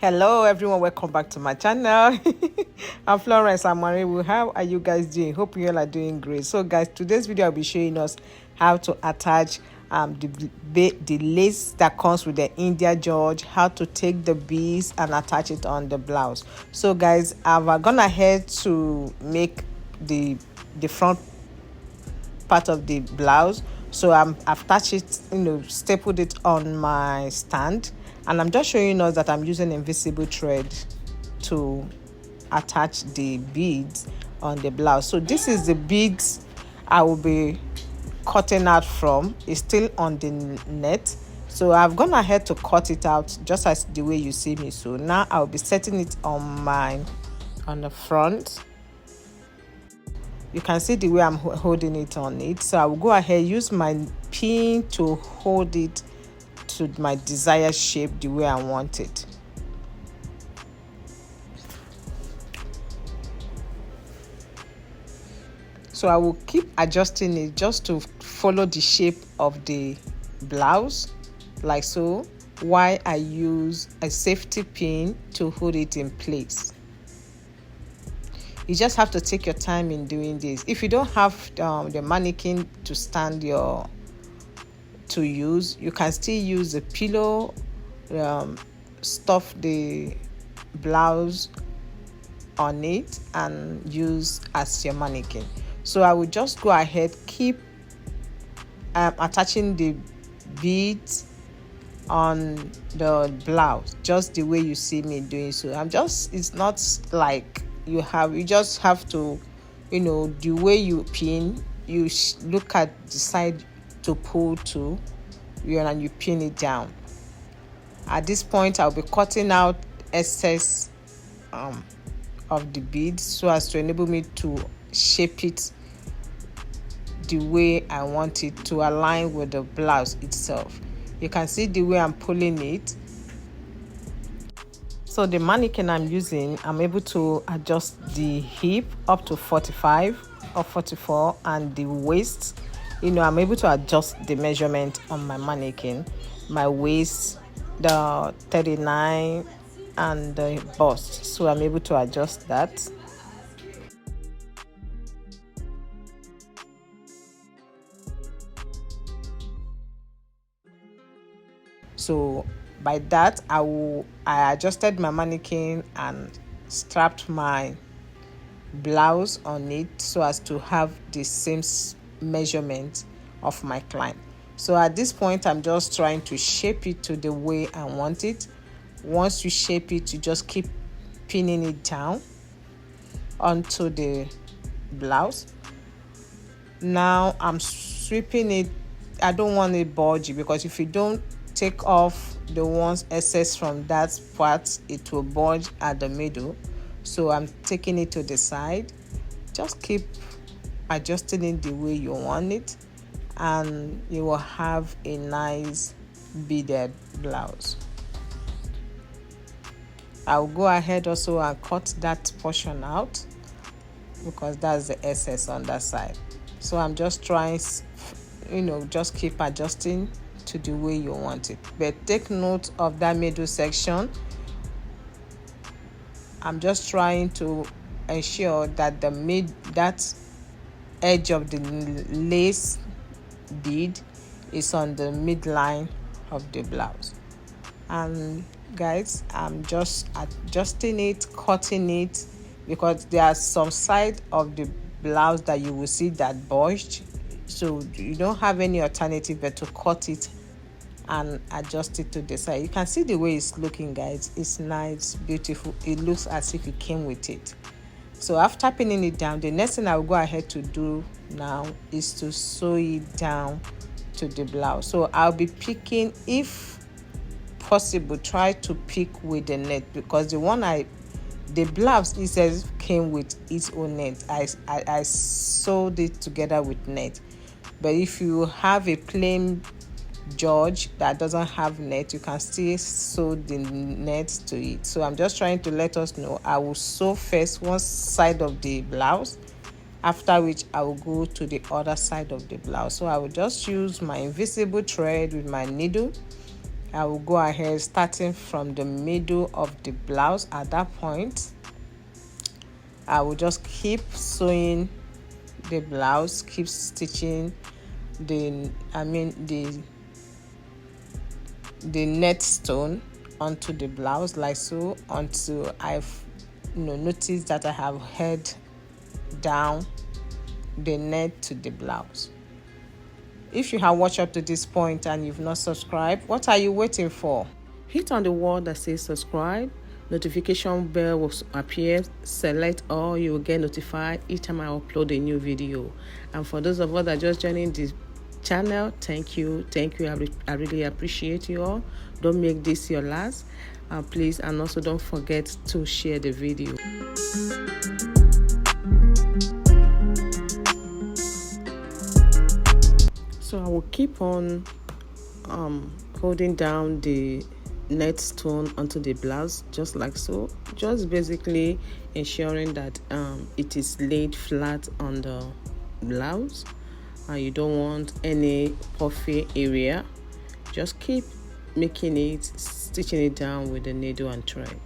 Hello everyone, welcome back to my channel. I'm Florence Amariwu. How are you guys doing? Hope you all are doing great. So guys, today's video I'll be showing us how to attach the lace that comes with the Indian Geroge, how to take the beads and attach it on the blouse. So guys, I've gone ahead to make the front part of the blouse. So I've attached it, stapled it on my stand, and I'm just showing us that I'm using invisible thread to attach the beads on the blouse. So this is the beads I will be cutting out from. It's still on the net, so I've gone ahead to cut it out just as the way you see me. So now I'll be setting it on the front. You can see the way I'm holding it on it. So I will go ahead, use my pin to hold it to my desired shape the way I want it. So I will keep adjusting it just to follow the shape of the blouse, like so, while I use a safety pin to hold it in place. You just have to take your time in doing this. If you don't have the mannequin to stand to use, you can still use a pillow, stuff the blouse on it and use as your mannequin. So I will just go ahead, keep attaching the beads on the blouse just the way you see me doing. So it's not like you just have to, the way you pin, you look at the side to pull to, and you pin it down. At this point, I'll be cutting out excess of the beads so as to enable me to shape it the way I want it to align with the blouse itself. You can see the way I'm pulling it. So the mannequin I'm using, I'm able to adjust the hip up to 45 or 44, and the waist, I'm able to adjust the measurement on my mannequin, my waist, the 39, and the bust. So I'm able to adjust that. So by that, I adjusted my mannequin and strapped my blouse on it so as to have the same measurement of my client. So at this point, I'm just trying to shape it to the way I want it. Once you shape it, you just keep pinning it down onto the blouse. Now I'm sweeping it. I don't want it bulgy, because if you don't take off the ones excess from that part, it will bulge at the middle. So I'm taking it to the side. Just keep adjusting it the way you want it, and you will have a nice beaded blouse. I'll go ahead also and cut that portion out, because that's the excess on that side. So I'm just trying, just keep adjusting to the way you want it, but take note of that middle section. I'm just trying to ensure that that edge of the lace bead is on the midline of the blouse. And guys, I'm just adjusting it, cutting it, because there are some side of the blouse that you will see that bulged, so you don't have any alternative but to cut it and adjust it to the side. You can see the way it's looking, guys. It's nice, beautiful. It looks as if it came with it. So after pinning it down, the next thing I will go ahead to do now is to sew it down to the blouse. So I'll be picking, if possible, try to pick with the net, because the blouse itself came with its own net. I sewed it together with net. But if you have a plain George that doesn't have net, you can still sew the net to it. So I'm just trying to let us know I will sew first one side of the blouse, after which I will go to the other side of the blouse. So I will just use my invisible thread with my needle I will go ahead starting from the middle of the blouse. At that point, I will just keep sewing the blouse, keep stitching the net stone onto the blouse like so, until I've noticed that I have held down the net to the blouse. If you have watched up to this point and you've not subscribed, what are you waiting for? Hit on the word that says subscribe. Notification bell will appear. Select all. You will get notified each time I upload a new video. And for those of us that are just joining this channel, thank you. I really appreciate you all. Don't make this your last, please, and also don't forget to share the video. So I will keep on holding down the net stone onto the blouse, just like so, just basically ensuring that it is laid flat on the blouse. You don't want any puffy area. Just keep making it, stitching it down with the needle and thread.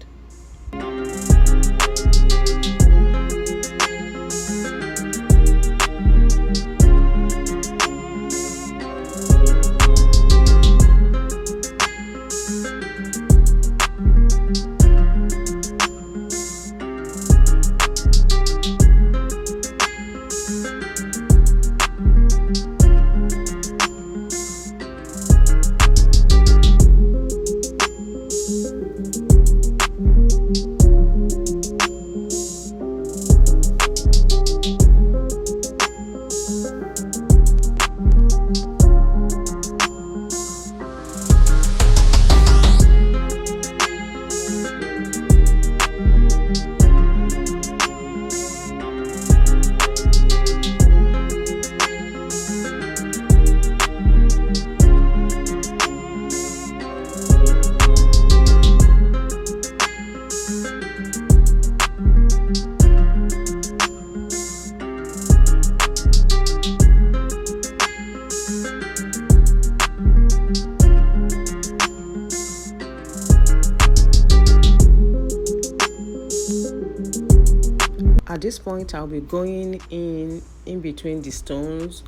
At this point, I'll be going in between the stones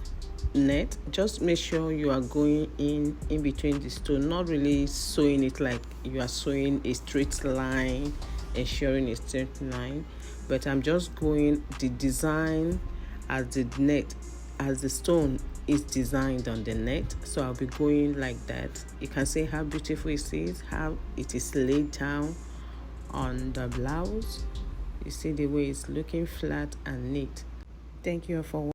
net. Just make sure you are going in between the stone, not really sewing it like you are sewing a straight line, ensuring a straight line, but I'm just going the design as the stone is designed on the net. So I'll be going like that. You can see how beautiful it is, how it is laid down on the blouse. You see the way it's looking flat and neat. Thank you for watching.